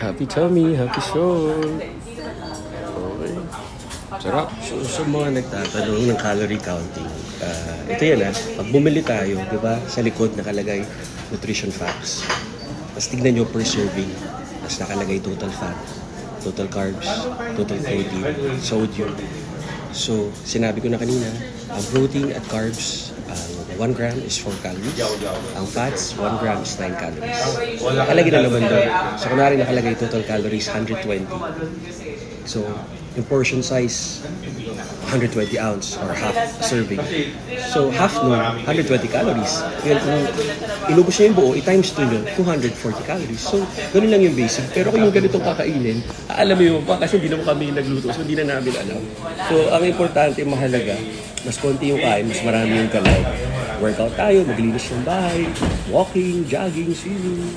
Happy tummy, happy soul. Okay. Sarap. So, sa mga nagtatanong ng calorie counting, ito yan pag bumili tayo, di ba, sa likod nakalagay nutrition facts. Tapos tignan nyo per serving. Tapos nakalagay total fat, total carbs, total protein, sodium. So, sinabi ko na kanina, ang protein at carbs, 1 gram is 4 calories. Ang fats, 1 gram is 9 calories. Nakalagay na naman doon. So, kunwari nakalagay total calories, 120. So, yung portion size, 120 ounce or half serving. So, half nun, 120 calories. Ngayon, kung inubos nyo yung buo, i-times 2 nyo, 240 calories. So, ganun lang yung basic. Pero kung yung ganitong kakainin, alam mo yung pa, kasi hindi naman kami nagluto, so hindi na namin alam. So, ang importante, mahalaga, mas konti yung kain, mas marami yung galaw. Workout tayo, maglinis ng bahay, walking, jogging, swimming.